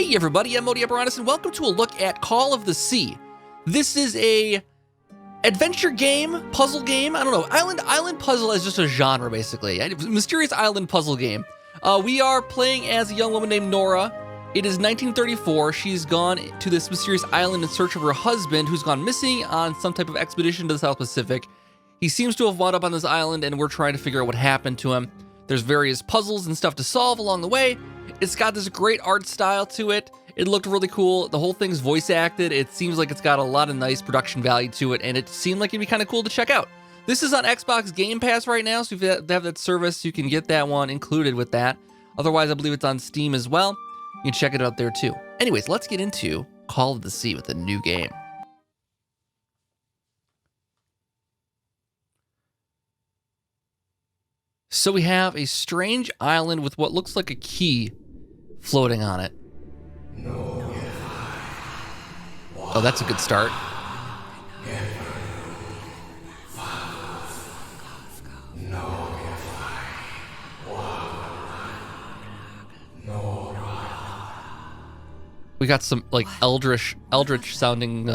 Hey everybody, I'm Modi Apparatus, and welcome to a look at Call of the Sea. This is a adventure game, puzzle game. I don't know, island puzzle is just a genre basically. Mysterious island puzzle game. We are playing as a young woman named Norah. It is 1934. She's gone to this mysterious island in search of her husband, who's gone missing on some type of expedition to the South Pacific. He seems to have wound up on this island, and we're trying to figure out what happened to him. There's various puzzles and stuff to solve along the way. It's got this great art style to it. It looked really cool. The whole thing's voice acted. It seems like it's got a lot of nice production value to it, and it seemed like it'd be kind of cool to check out. This is on Xbox Game Pass right now, so if you have that service, you can get that one included with that. Otherwise, I believe it's on Steam as well. You can check it out there too. Anyways, let's get into Call of the Sea with a new game. So we have a strange island with what looks like a key floating on it. Oh, that's a good start. We got some like eldritch sounding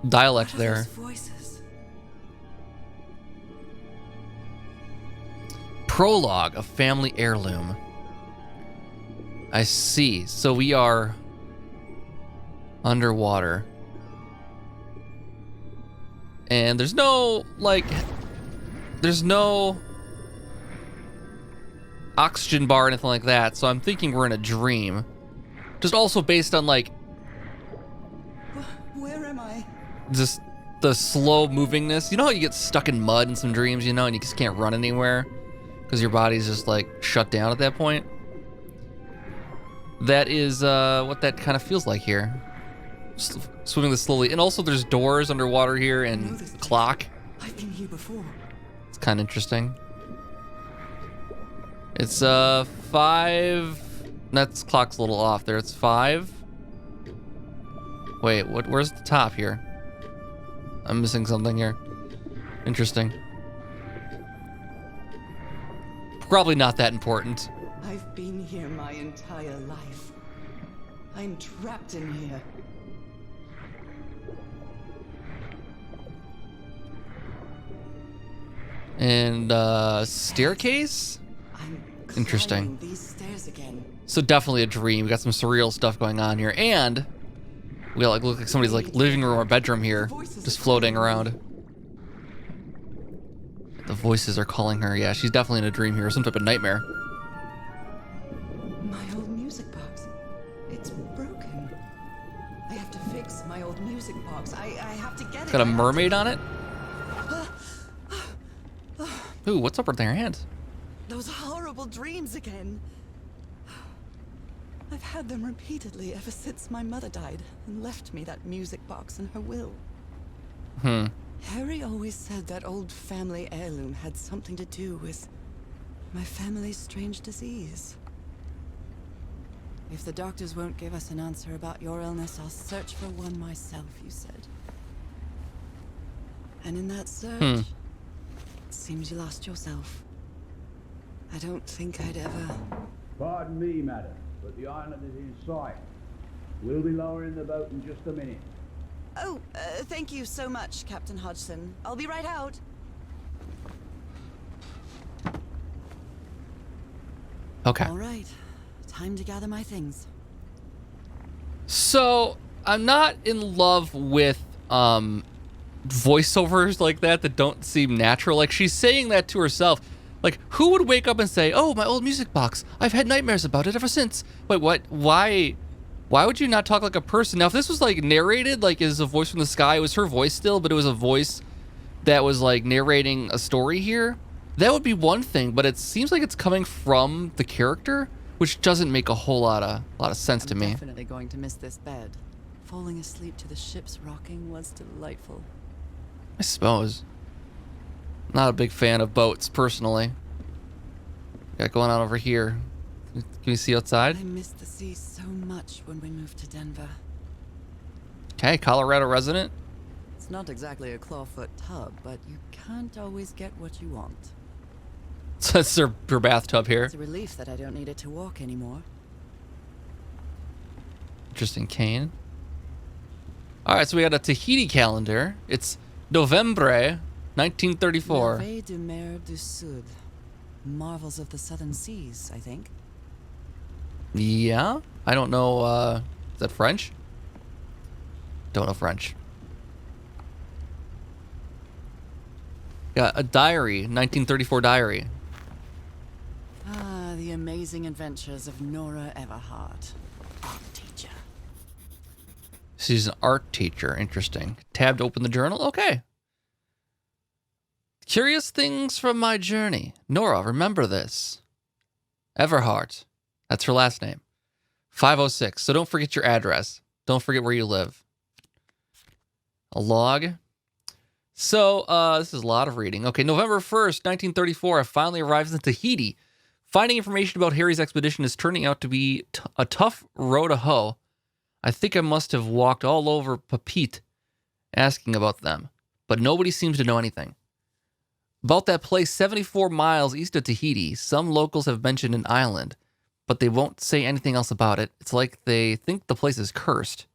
dialect there. Prologue, a family heirloom. I see. So we are underwater. And there's no oxygen bar or anything like that. So I'm thinking we're in a dream. Just also based on like where am I? Just the slow movingness. You know how you get stuck in mud in some dreams, you know, and you just can't run anywhere because your body's just like shut down at that point? That is what that kind of feels like here. Swimming this slowly. And also there's doors underwater here and a clock. I've been here before. It's kind of interesting. It's 5. That clock's a little off there. It's 5. Wait, where's the top here? I'm missing something here. Interesting. Probably not that important. I've been here my entire life. I'm trapped in here. And staircase? I'm Interesting. these stairs again. So definitely a dream. We got some surreal stuff going on here, and we got, like, look like somebody's like living room or bedroom here, just floating around. The voices are calling her. Yeah, she's definitely in a dream here, some type of nightmare. My old music box. It's broken. I have to fix my old music box. I have to get it. It's got a mermaid on it. Ooh, what's up with their hands? Those horrible dreams again. I've had them repeatedly ever since my mother died and left me that music box in her will. Harry always said that old family heirloom had something to do with my family's strange disease. If the doctors won't give us an answer about your illness, I'll search for one myself, you said. And in that search, it seems you lost yourself. I don't think I'd ever... Pardon me, madam, but the island is in sight. We'll be lowering the boat in just a minute. Oh, thank you so much, Captain Hodgson. I'll be right out. Okay. All right. Time to gather my things. So I'm not in love with voiceovers like that don't seem natural. Like, she's saying that to herself. Like, who would wake up and say, "Oh, my old music box. I've had nightmares about it ever since." Wait, what? Why would you not talk like a person? Now, if this was like narrated, like is a voice from the sky, it was her voice still, but it was a voice that was like narrating a story here, that would be one thing. But it seems like it's coming from the character, which doesn't make a whole lot of sense to me. I'm definitely going to miss this bed. Falling asleep to the ship's rocking was delightful. I suppose. Not a big fan of boats, personally. Got going on over here. Can you see outside? I missed the sea so much when we moved to Denver. Okay, Colorado resident. It's not exactly a clawfoot tub, but you can't always get what you want. So that's her bathtub here. It's a relief that I don't need it to walk anymore. Interesting, Kane. All right, so we got a Tahiti calendar. It's Novembre 1934. Merveilles de mer du Sud. Marvels of the Southern Seas, I think. Yeah? I don't know, is that French? Don't know French. Got a diary, 1934 diary. Ah, the amazing adventures of Norah Everhart, art teacher. She's an art teacher. Interesting. Tab to open the journal. Okay. Curious things from my journey. Norah, remember this. Everhart. That's her last name. 506. So don't forget your address. Don't forget where you live. A log. So, this is a lot of reading. Okay, November 1st, 1934, I finally arrived in Tahiti. Finding information about Harry's expedition is turning out to be a tough row to hoe. I think I must have walked all over Papeete asking about them, but nobody seems to know anything. About that place 74 miles east of Tahiti, some locals have mentioned an island, but they won't say anything else about it. It's like they think the place is cursed.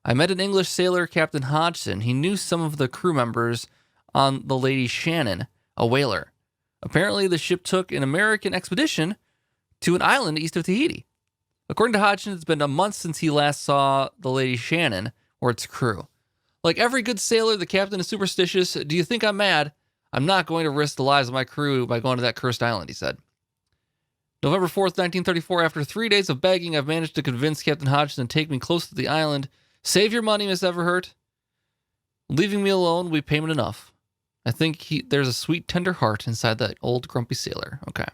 I met an English sailor, Captain Hodgson. He knew some of the crew members on the Lady Shannon, a whaler. Apparently, the ship took an American expedition to an island east of Tahiti. According to Hodgson, it's been a month since he last saw the Lady Shannon or its crew. Like every good sailor, the captain is superstitious. Do you think I'm mad? I'm not going to risk the lives of my crew by going to that cursed island, he said. November 4th, 1934, after 3 days of begging, I've managed to convince Captain Hodgson to take me close to the island. Save your money, Miss Everhart. Leaving me alone will be payment enough. I think there's a sweet, tender heart inside that old, grumpy sailor. Okay.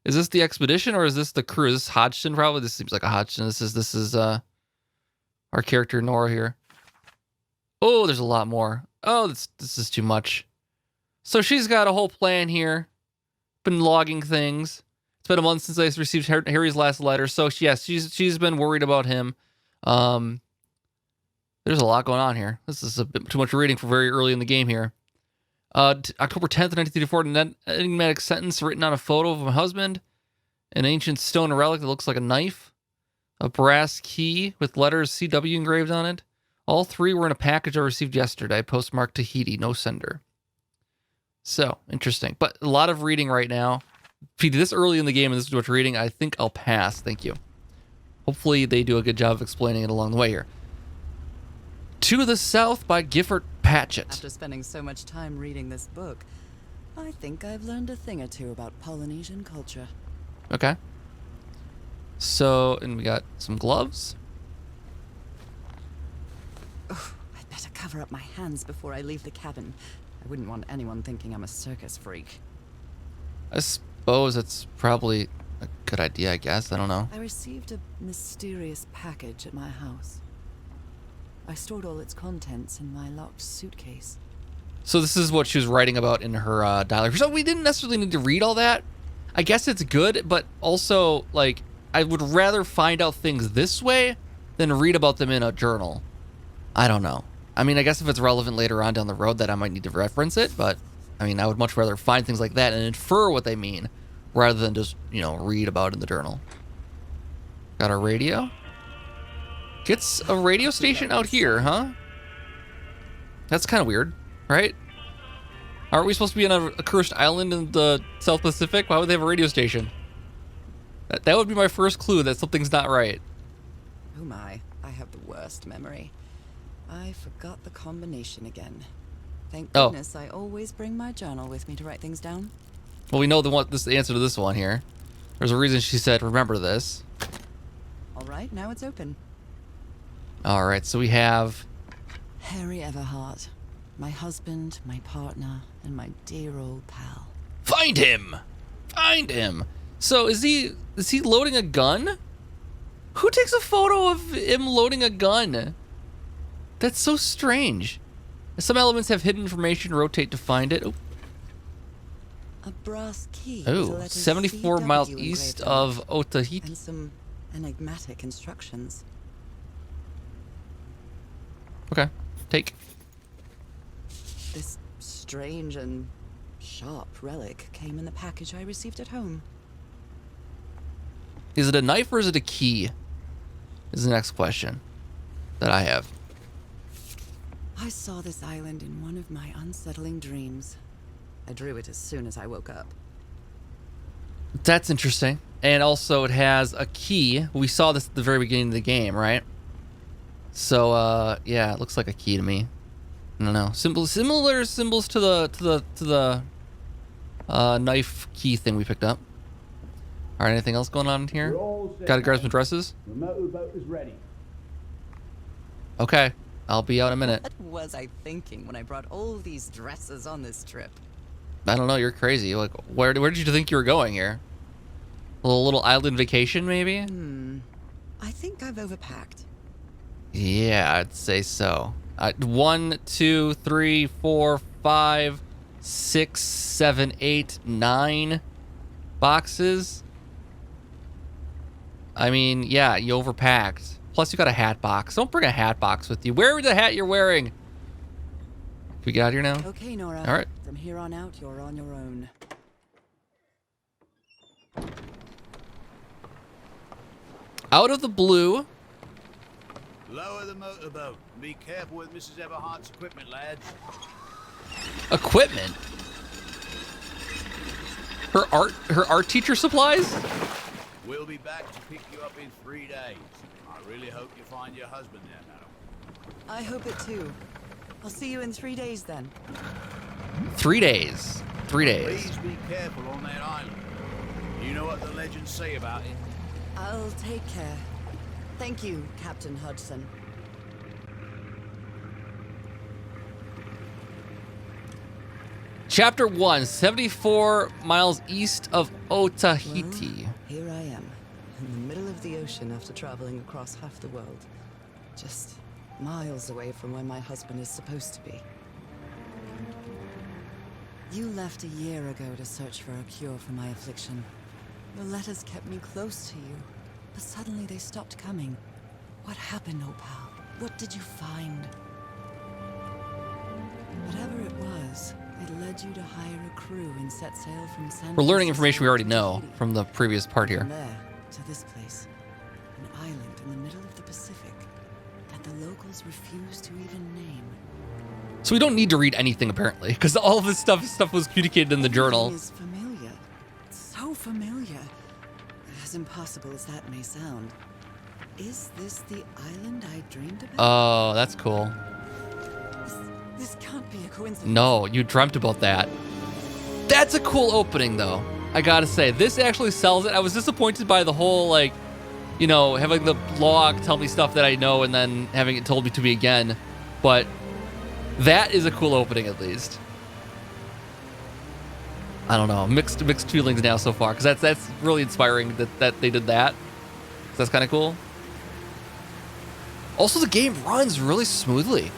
Is this the expedition or is this the crew? Is this Hodgson probably? This seems like a Hodgson. This is our character, Norah, here. Oh, there's a lot more. Oh, this is too much. So she's got a whole plan here. Been logging things. It's been a month since I received Harry's last letter. So, yes, she's been worried about him. There's a lot going on here. This is a bit too much reading for very early in the game here. October 10th, 1934, an enigmatic sentence written on a photo of my husband, an ancient stone relic that looks like a knife, a brass key with letters CW engraved on it. All three were in a package I received yesterday, postmarked Tahiti, no sender. So, interesting. But a lot of reading right now. If you do this early in the game and this is what you're reading, I think I'll pass. Thank you. Hopefully they do a good job of explaining it along the way here. To the South by Gifford Patchett. After spending so much time reading this book, I think I've learned a thing or two about Polynesian culture. Okay. So, and we got some gloves. Oh, I'd better cover up my hands before I leave the cabin. I wouldn't want anyone thinking I'm a circus freak. I suppose it's probably a good idea, I guess. I don't know. I received a mysterious package at my house. I stored all its contents in my locked suitcase. So this is what she was writing about in her diary. So we didn't necessarily need to read all that. I guess it's good, but also, like, I would rather find out things this way than read about them in a journal. I don't know. I mean, I guess if it's relevant later on down the road that I might need to reference it, but, I mean, I would much rather find things like that and infer what they mean rather than just, read about it in the journal. Got our radio. Gets a radio station out here, huh? That's kind of weird, right? Aren't we supposed to be on a cursed island in the South Pacific? Why would they have a radio station? That would be my first clue that something's not right. Oh my, I have the worst memory. I forgot the combination again. Thank goodness I always bring my journal with me to write things down. Well, we know the answer to this one here. There's a reason she said, remember this. All right, now it's open. All right, so we have... Harry Everhart. My husband, my partner, and my dear old pal. Find him! Find him! So is he loading a gun? Who takes a photo of him loading a gun? That's so strange. Some elements have hidden information. Rotate to find it. Oh. A brass key. Oh, 74 miles east of Otaheite. And some enigmatic instructions. Okay, take. This strange and sharp relic came in the package I received at home. Is it a knife or is it a key? is the next question that I have. I saw this island in one of my unsettling dreams. I drew it as soon as I woke up. That's interesting. And also it has a key. We saw this at the very beginning of the game, right? So yeah, it looks like a key to me. I don't know. Similar symbols to the knife key thing we picked up. All right, anything else going on here? Gotta grab some dresses. The motorboat is ready. Okay, I'll be out in a minute. What was I thinking when I brought all these dresses on this trip? I don't know, you're crazy. Like, where did you think you were going here? A little island vacation, maybe? I think I've overpacked. Yeah, I'd say so. 1, 2, 3, 4, 5, 6, 7, 8, 9 boxes. I mean, yeah, you overpacked. Plus, you got a hat box. Don't bring a hat box with you. Wear the hat you're wearing. Can we get out of here now? Okay, Norah. All right. From here on out, you're on your own. Out of the blue. Lower the motorboat. Be careful with Mrs. Everhart's equipment, lads. Equipment. Her art teacher supplies? We'll be back to pick you up in 3 days. I really hope you find your husband there, madam. I hope it too. I'll see you in 3 days then. 3 days. 3 days. Please be careful on that island. You know what the legends say about it? I'll take care. Thank you, Captain Hudson. Chapter 1, 74 miles east of Otahiti. Well, here I am, in the middle of the ocean after traveling across half the world. Just miles away from where my husband is supposed to be. You left a year ago to search for a cure for my affliction. Your letters kept me close to you, but suddenly they stopped coming. What happened, Opal? What did you find? Whatever it was, it led you to hire a crew and set sail from San We're learning Francisco information we already to know Tahiti. from the previous part here. From there to this place, an island in the middle of the Pacific that the locals refuse to even name. So we don't need to read anything apparently, because all of this stuff was communicated in the journal. Everything is familiar. So familiar. As impossible as that may sound. Is this the island I dreamed about? Oh, that's cool. This can't be a coincidence. No, you dreamt about that. That's a cool opening, though. I gotta say, this actually sells it. I was disappointed by the whole, like, you know, having the log tell me stuff that I know and then having it told me to me again. But that is a cool opening, at least. I don't know, mixed feelings now so far, because that's really inspiring that they did that. So that's kind of cool. Also, the game runs really smoothly.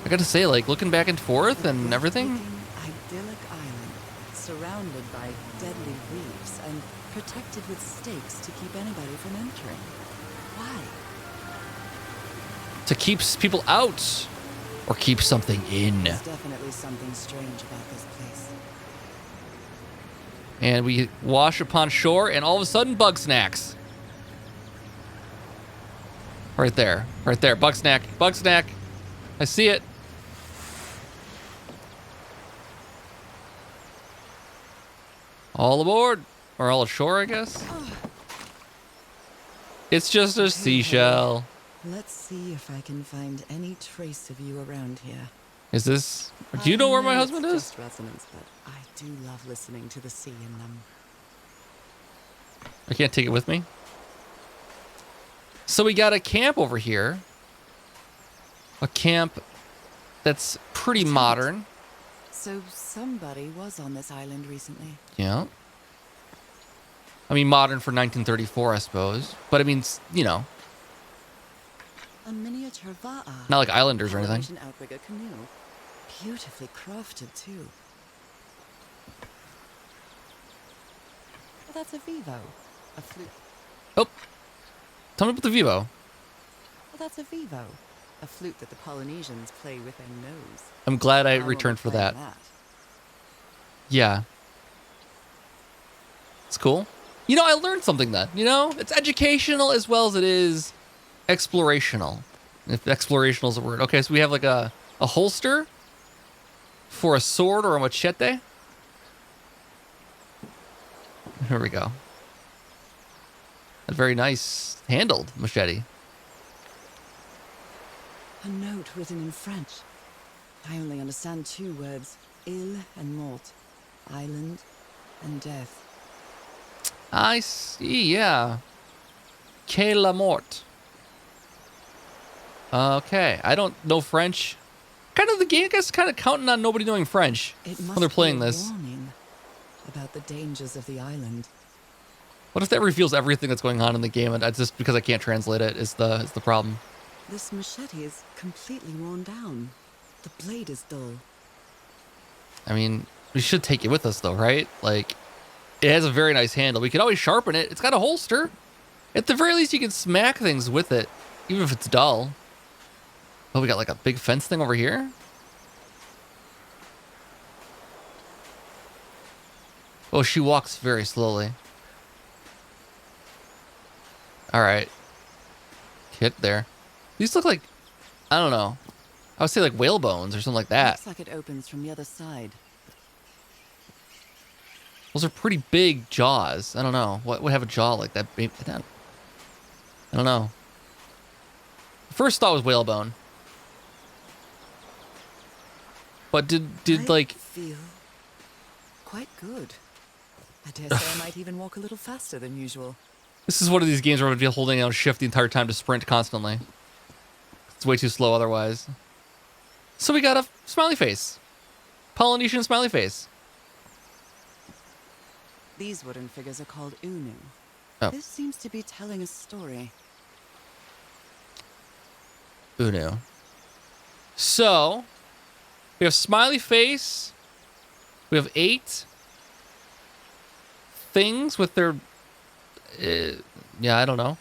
I gotta say, like, looking back and forth and everything. Idyllic island, surrounded by deadly reefs and protected with stakes to keep anybody from entering. Why? To keep people out, or keep something in. There's definitely something strange about this place. And we wash upon shore, and all of a sudden, bug snacks. Right there, bug snack, bug snack. I see it. All aboard, or all ashore, I guess. It's just a seashell. Let's see if I can find any trace of you around here. Is this? Do you know where my husband It's is? just resonance, but I do love listening to the sea in them. I can't take it with me. So we got a camp over here. A camp that's pretty modern. So somebody was on this island recently. Yeah. I mean, modern for 1934, I suppose. But I mean, you know, A miniature va'a. not like Islanders or anything. Polynesian outrigger canoe. Beautifully crafted, too. Well, that's a vivo. A flute. Oh, tell me about the Vivo. Well, that's a vivo. A flute that the Polynesians play with their nose. I'm glad I won't returned for play that. that. Yeah. It's cool. You know, I learned something then. You know, it's educational as well as it is Explorational. If explorational is a word. Okay, so we have like a holster for a sword or a machete. Here we go. A very nice handled machete. A note written in French. I only understand 2 words. Île and mort. Island and death. I see, yeah. Que la mort. Okay, I don't know French. Kind of the game, I guess, kind of counting on nobody knowing French It when must they're playing be a this. warning about the dangers of the island. What if that reveals everything that's going on in the game, and just because I can't translate it is the problem? This machete is completely worn down. The blade is dull. I mean, we should take it with us though, right? Like, it has a very nice handle. We could always sharpen it. It's got a holster. At the very least, you can smack things with it, even if it's dull. Oh, we got like a big fence thing over here. Oh, she walks very slowly. All right. Hit there. These look like, I don't know. I would say like whale bones or something like that. Looks like it opens from the other side. Those are pretty big jaws. I don't know. What would have a jaw like that? Maybe that. I don't know. First thought was whalebone. But did I like feel quite good. I dare say I might even walk a little faster than usual. this is one of these games where I'm gonna be holding down shift the entire time to sprint constantly. It's way too slow otherwise. So we got a smiley face. Polynesian smiley face. These wooden figures are called Unu. Oh. This seems to be telling a story. Uno. So we have smiley face. We have 8 things with their yeah, I don't know.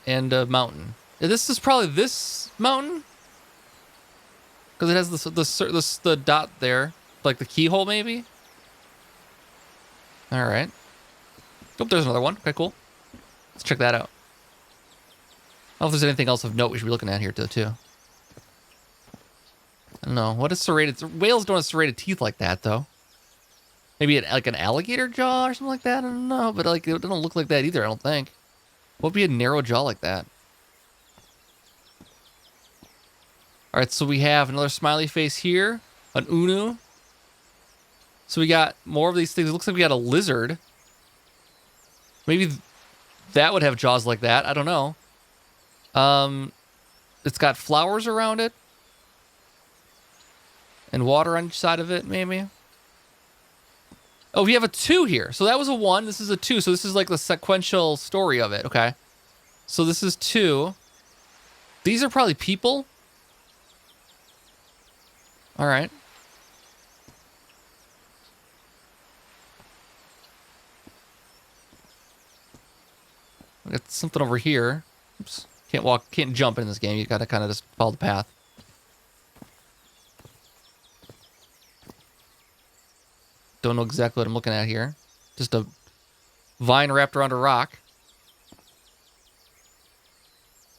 And a mountain. This is probably this mountain because it has the dot there, like the keyhole maybe. All right. Oh, there's another one. Okay, cool. Let's check that out. I don't know if there's anything else of note we should be looking at here too. I don't know. What is serrated? Whales don't have serrated teeth like that though. Maybe like an alligator jaw or something like that. I don't know, but like it doesn't look like that either. I don't think. What would be a narrow jaw like that? All right, so we have another smiley face here, an Unu. So we got more of these things. It looks like we got a lizard. Maybe that would have jaws like that. I don't know. It's got flowers around it. And water on each side of it, maybe. Oh, we have a 2 here. So that was a 1. This is a 2. So this is like the sequential story of it. Okay. So this is 2. These are probably people. All right. I got something over here. Oops. Can't jump in this game. You gotta kind of just follow the path. Don't know exactly what I'm looking at here. Just a vine wrapped around a rock.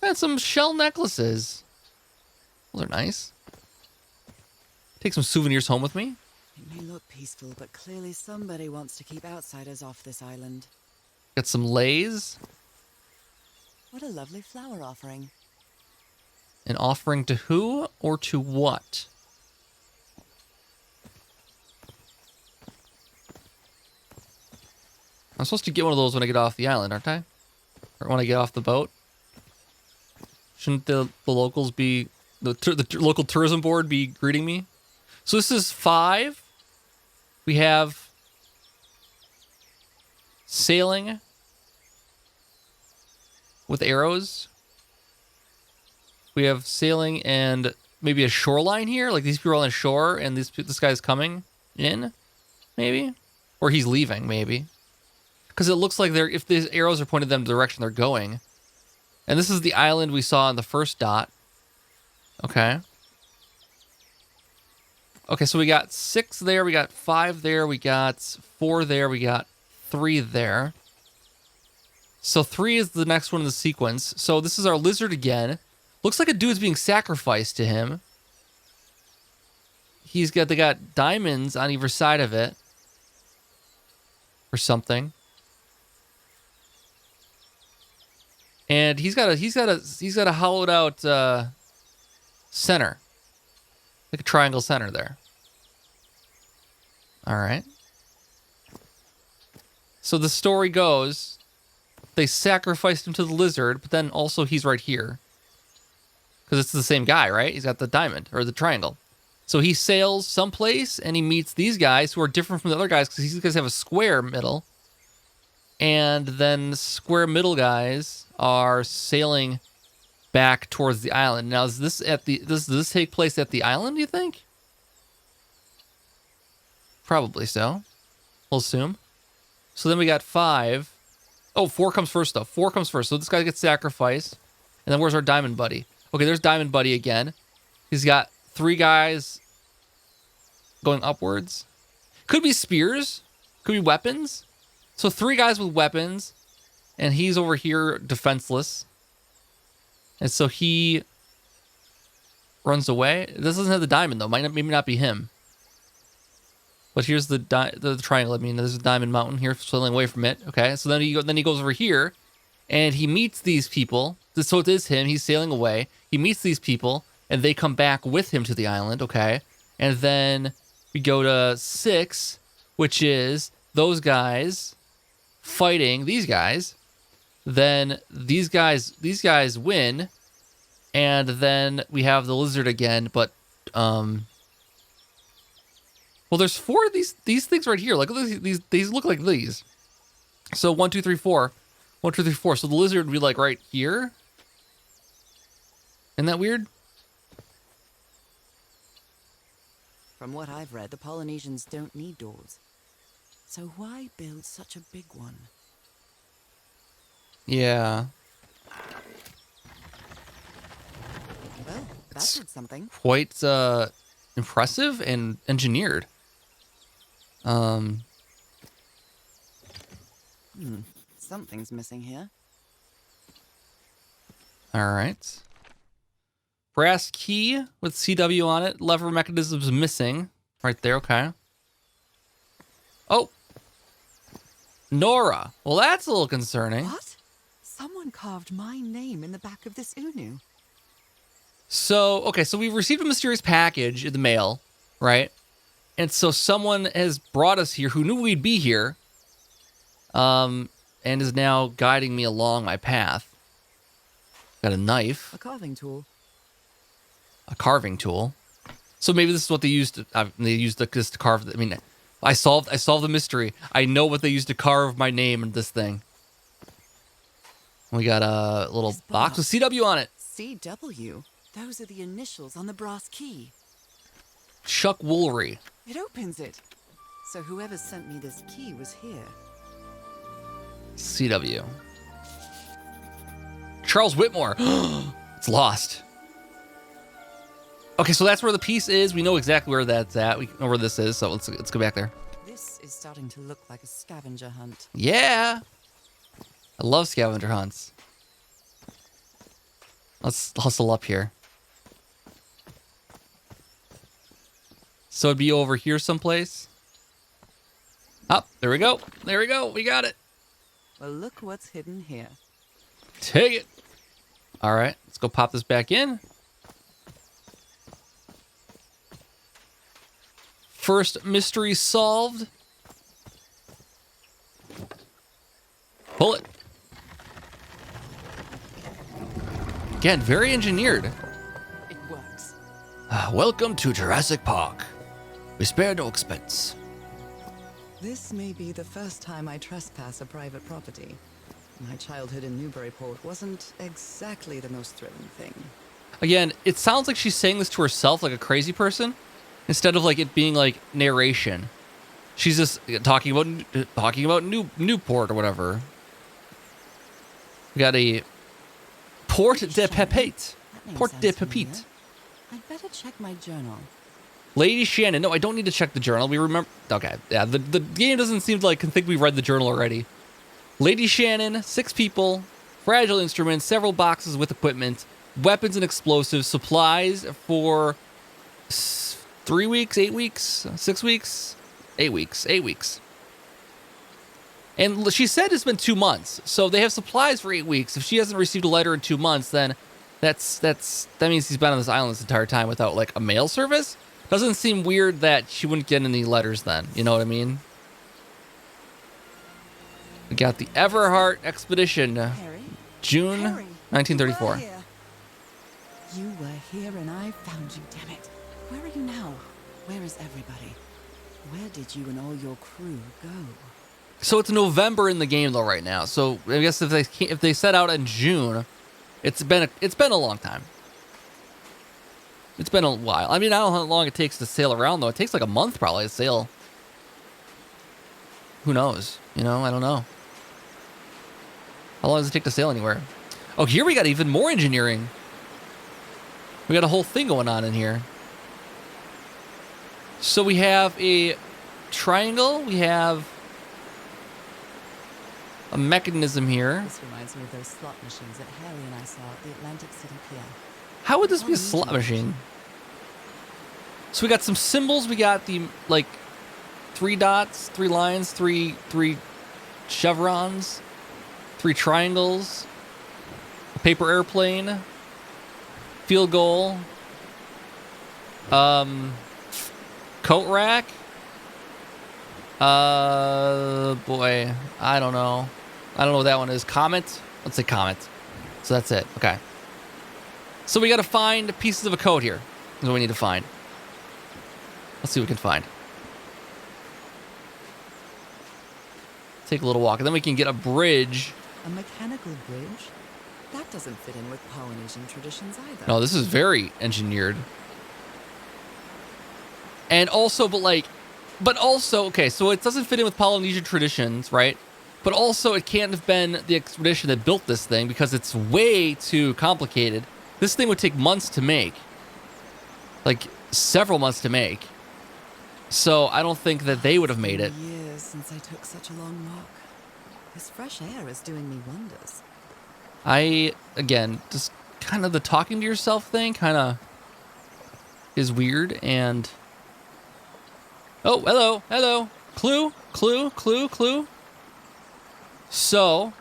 And some shell necklaces. Those are nice. Take some souvenirs home with me. It may look peaceful, but clearly somebody wants to keep outsiders off this island. Got some lays. What a lovely flower offering. An offering to who or to what? I'm supposed to get one of those when I get off the island, aren't I? Or when I get off the boat? Shouldn't the locals be... The local tourism board be greeting me? So this is 5. We have... sailing... with arrows. We have sailing and maybe a shoreline here. Like these people are on the shore and this guy's coming in, maybe? Or he's leaving, maybe. Because it looks like if these arrows are pointed them the direction they're going. And this is the island we saw in the first dot. Okay. Okay, so we got 6 there, we got 5 there, we got 4 there, we got 3 there. So 3 is the next one in the sequence. So this is our lizard again. Looks like a dude's being sacrificed to him. They got diamonds on either side of it. Or something. And he's got a hollowed out center. Like a triangle center there. Alright. So the story goes, they sacrificed him to the lizard, but then also he's right here. Because it's the same guy, right? He's got the diamond, or the triangle. So he sails someplace, and he meets these guys who are different from the other guys, because these guys have a square middle. And then square middle guys are sailing back towards the island. Now, does this take place at the island, do you think? Probably so. We'll assume. So then we got 5. Oh, 4 comes first, though. 4 comes first. So this guy gets sacrificed. And then where's our diamond buddy? Okay, there's Diamond Buddy again. He's got 3 guys going upwards. Could be spears. Could be weapons. So 3 guys with weapons. And he's over here defenseless. And so he runs away. This doesn't have the diamond, though. Maybe not be him. But here's the triangle. I mean, there's a diamond mountain here, sailing away from it. Okay, so then he goes over here, and he meets these people. So it is him. He's sailing away. He meets these people, and they come back with him to the island. Okay, and then we go to 6, which is those guys fighting these guys. Then these guys win, and then we have the lizard again. But well, there's 4 of these things right here. Like these look like these. So 1, 2, 3, 4. 1, 2, 3, 4. So the lizard would be like right here. Isn't that weird? From what I've read, the Polynesians don't need doors. So why build such a big one? Yeah. Well, that did something. Quite impressive and engineered. Something's missing here. All right. Brass key with CW on it. Lever mechanism's missing. Right there, okay. Oh. Norah. Well, that's a little concerning. What? Someone carved my name in the back of this Unu. So, okay, so we've received a mysterious package in the mail, right? And so someone has brought us here who knew we'd be here, and is now guiding me along my path. Got a knife. A carving tool. A carving tool. So maybe this is what they used. They used this to carve. I mean, I solved the mystery. I know what they used to carve my name in this thing. We got a little box with CW on it. CW? Those are the initials on the brass key. Chuck Woolery. It opens it. So whoever sent me this key was here. CW. Charles Whitmore. It's lost. Okay, so that's where the piece is. We know exactly where that's at. We know where this is, so let's go back there. This is starting to look like a scavenger hunt. Yeah. I love scavenger hunts. Let's hustle up here. So it'd be over here someplace. Oh, there we go. There we go. We got it. Well, look what's hidden here. Take it. All right, let's go pop this back in. First mystery solved. Pull it. Again, very engineered. It works. Welcome to Jurassic Park. We spare no expense. This may be the first time I trespass a private property. My childhood in Newburyport wasn't exactly the most thrilling thing. Again, it sounds like she's saying this to herself like a crazy person, instead of like it being like narration. She's just talking about Newport or whatever. We got a Port de Pepite. Port de Pepite. I'd better check my journal. Lady Shannon. No, I don't need to check the journal. We remember. Okay, yeah. The game doesn't seem to like think we read the journal already. Lady Shannon, 6 people, fragile instruments, several boxes with equipment, weapons and explosives, supplies for 3 weeks, 8 weeks, 6 weeks, 8 weeks, 8 weeks. And she said it's been 2 months, so they have supplies for 8 weeks. If she hasn't received a letter in 2 months, then that means he's been on this island this entire time without like a mail service. Doesn't seem weird that she wouldn't get any letters then. You know what I mean? We got the Everhart expedition, Harry? June Harry, 1934. You were here and I found you, damn it. Where are you now? Where is everybody? Where did you and all your crew go? So it's November in the game though right now. So I guess if they set out in June, it's been a long time. It's been a while. I mean, I don't know how long it takes to sail around though. It takes like a month probably to sail. Who knows? You know, I don't know. How long does it take to sail anywhere? Oh, here we got even more engineering. We got a whole thing going on in here. So we have a triangle. We have a mechanism here. This reminds me of those slot machines that Harry and I saw at the Atlantic City Pier. How would this be a slot machine? So we got some symbols. We got the like 3 dots, 3 lines, three chevrons, 3 triangles, a paper airplane, field goal, coat rack. Boy, I don't know. I don't know what that one is. Comet? Let's say comet. So that's it. Okay. So we got to find pieces of a coat here. That's what we need to find. Let's see what we can find. Take a little walk, and then we can get a bridge. A mechanical bridge? That doesn't fit in with Polynesian traditions either. No, this is very engineered. And also, but also, okay, so it doesn't fit in with Polynesian traditions, right? But also, it can't have been the expedition that built this thing because it's way too complicated. This thing would take months to make. Like, several months to make. So, I don't think that they would have made it. Years since I took such a long walk. This fresh air is doing me wonders. Again, just kind of the talking to yourself thing kind of is weird and... Oh, hello. Clue. So...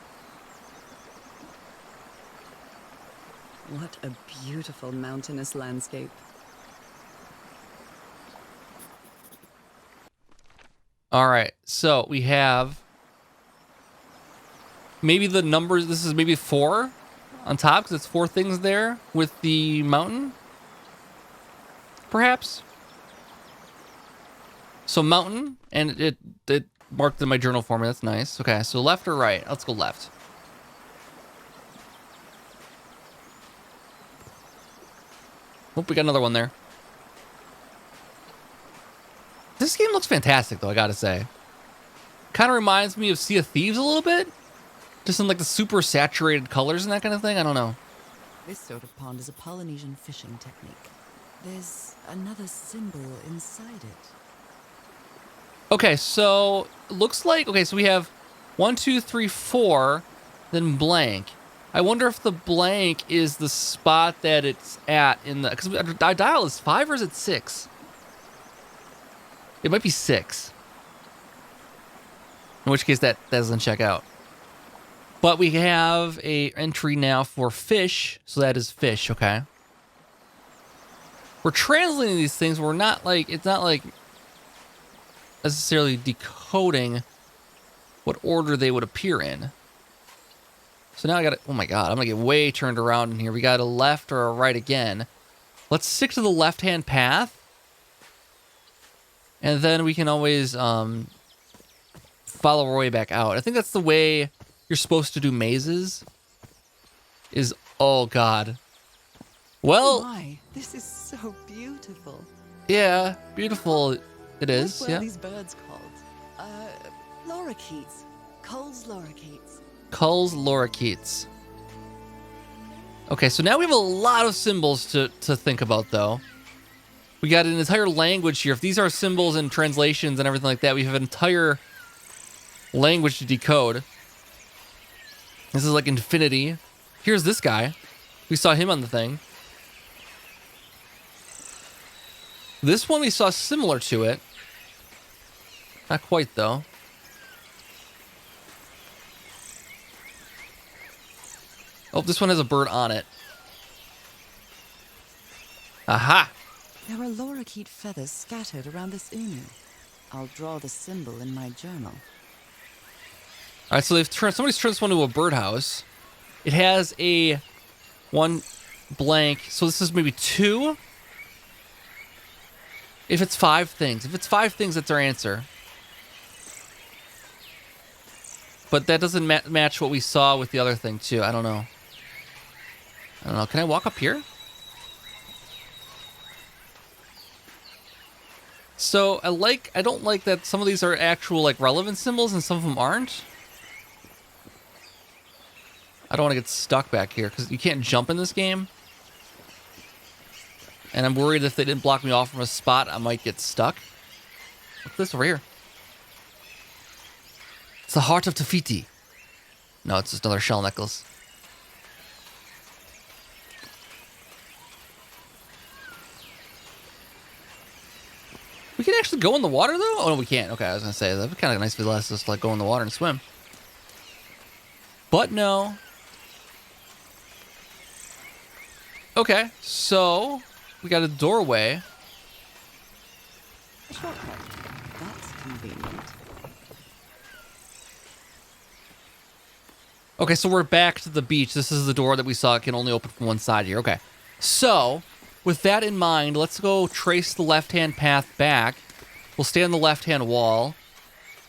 What a beautiful mountainous landscape. All right, so we have maybe the numbers. This is maybe 4 on top because it's 4 things there with the mountain, perhaps. So mountain, and it marked in my journal for me. That's nice. Okay, so left or right? Let's go left. Oh, we got another one there. This game looks fantastic, though, I gotta say. Kind of reminds me of Sea of Thieves a little bit. Just in, like, the super saturated colors and that kind of thing. I don't know. This sort of pond is a Polynesian fishing technique. There's another symbol inside it. Okay, so looks like... Okay, so we have 1, 2, 3, 4, then blank. I wonder if the blank is the spot that it's at in the... Because our dial is 5 or is it 6? It might be 6. In which case that doesn't check out. But we have a entry now for fish. So that is fish, okay. We're translating these things. We're not like... It's not like necessarily decoding what order they would appear in. So now I got to... Oh my god, I'm going to get way turned around in here. We got a left or a right again. Let's stick to the left-hand path. And then we can always follow our way back out. I think that's the way you're supposed to do mazes. Oh, God. Well... Oh my, this is so beautiful. Yeah, beautiful it is, What yeah. were these birds called? Lorikeets. Cole's lorikeets. Cull's lorikeets. Okay, so now we have a lot of symbols to think about, though. We got an entire language here. If these are symbols and translations and everything like that, we have an entire language to decode. This is like infinity. Here's this guy. We saw him on the thing. This one we saw similar to it. Not quite, though. Oh, this one has a bird on it. Aha! There are lorikeet feathers scattered around this unu. I'll draw the symbol in my journal. All right, so somebody's turned this one into a birdhouse. It has a one blank, so this is maybe 2. If it's 5 things. If it's 5 things, that's our answer. But that doesn't match what we saw with the other thing, too. I don't know. Can I walk up here? So I don't like that some of these are actual like relevant symbols and some of them aren't. I don't want to get stuck back here because you can't jump in this game. And I'm worried if they didn't block me off from a spot, I might get stuck. What's this over here? It's the heart of Tafiti. No, it's just another shell necklace. We can actually go in the water, though? Oh, no, we can't. Okay, I was going to say, that'd be kind of nice if we let us just, like, go in the water and swim. But no. Okay, so we got a doorway. A shortcut. That's convenient. Okay, so we're back to the beach. This is the door that we saw. It can only open from one side here. Okay, so with that in mind, let's go trace the left-hand path back. We'll stay on the left-hand wall,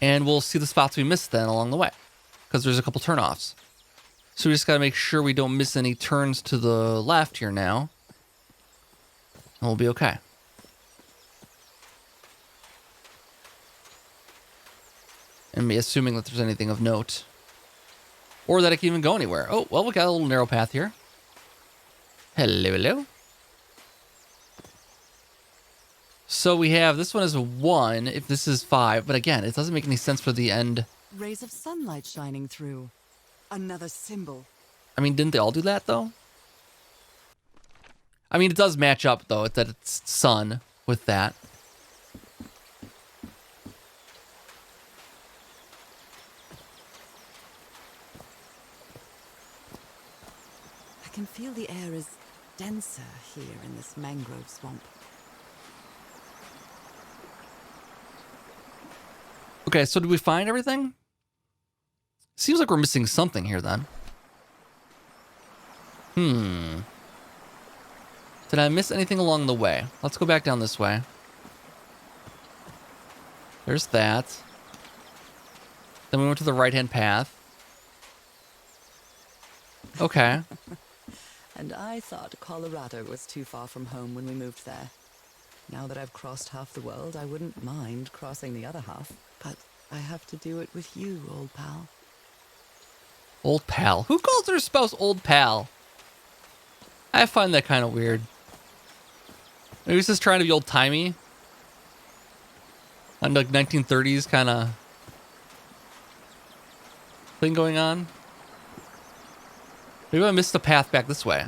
and we'll see the spots we missed then along the way, because there's a couple turnoffs. So we just got to make sure we don't miss any turns to the left here now, and we'll be okay. And me assuming that there's anything of note. Or that it can even go anywhere. Oh, well, we got a little narrow path here. Hello, hello. So we have, this one is a 1, if this is 5. But again, it doesn't make any sense for the end. Rays of sunlight shining through. Another symbol. I mean, didn't they all do that, though? I mean, it does match up, though, that it's sun with that. I can feel the air is denser here in this mangrove swamp. Okay, so did we find everything? Seems like we're missing something here, then. Did I miss anything along the way? Let's go back down this way. There's that. Then we went to the right-hand path. Okay. And I thought Colorado was too far from home when we moved there. Now that I've crossed half the world, I wouldn't mind crossing the other half. But I have to do it with you, old pal. Old pal. Who calls their spouse old pal? I find that kind of weird. Maybe he's just trying to be old-timey. And like 1930s kind of thing going on. Maybe I missed the path back this way.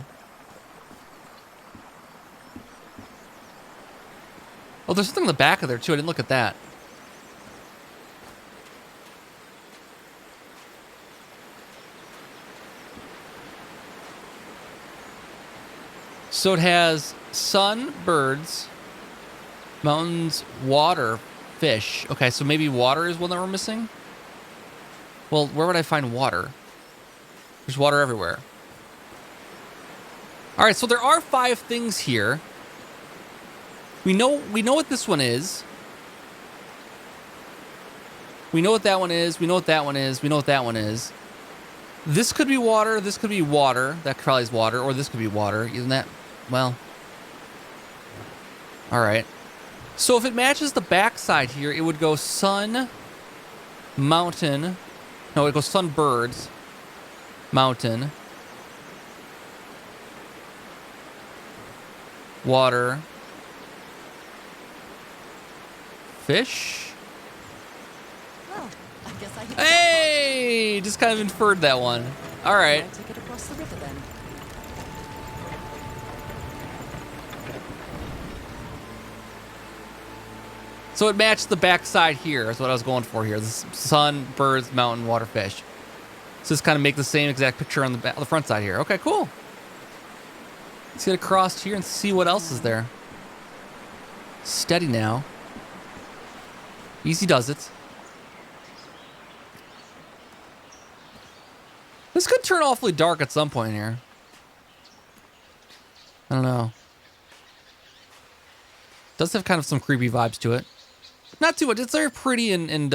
Oh, there's something in the back of there, too. I didn't look at that. So it has sun, birds, mountains, water, fish. Okay, so maybe water is one that we're missing? Well, where would I find water? There's water everywhere. All right, so there are 5 things here. We know what this one is. We know what that one is. We know what that one is. We know what that one is. This could be water. This could be water. That probably is water. Or this could be water. Isn't that? Well. All right. So if it matches the backside here, it would go sun, mountain. No, it goes sun, birds, mountain, water, fish. Well, I guess I hit Hey! Just kind of inferred that one. All right. I'll take it across the river then. So it matched the backside here is what I was going for here. The sun, birds, mountain, water, fish. So just kind of make the same exact picture on the front side here. Okay, cool. Let's get across here and see what else is there. Steady now. Easy does it. This could turn awfully dark at some point here. I don't know. Does have kind of some creepy vibes to it. Not too much. It's very pretty and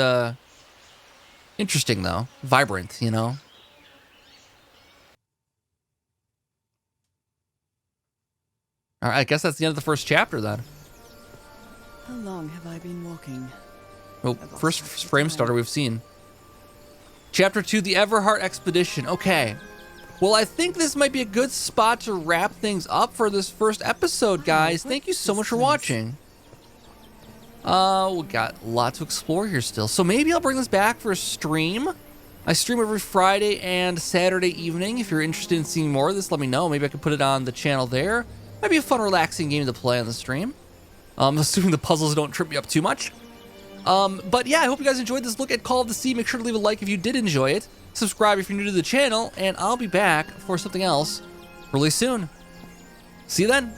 interesting, though. Vibrant, you know? All right, I guess that's the end of the first chapter, then. How long have I been walking? Well, first frame starter we've seen. Chapter 2, The Everheart Expedition. Okay. Well, I think this might be a good spot to wrap things up for this first episode, guys. Thank you so much for watching. We got a lot to explore here still. So maybe I'll bring this back for a stream. I stream every Friday and Saturday evening. If you're interested in seeing more of this, let me know. Maybe I could put it on the channel there. Might be a fun, relaxing game to play on the stream. Assuming the puzzles don't trip me up too much. But yeah, I hope you guys enjoyed this look at Call of the Sea. Make sure to leave a like if you did enjoy it. Subscribe if you're new to the channel. And I'll be back for something else really soon. See you then.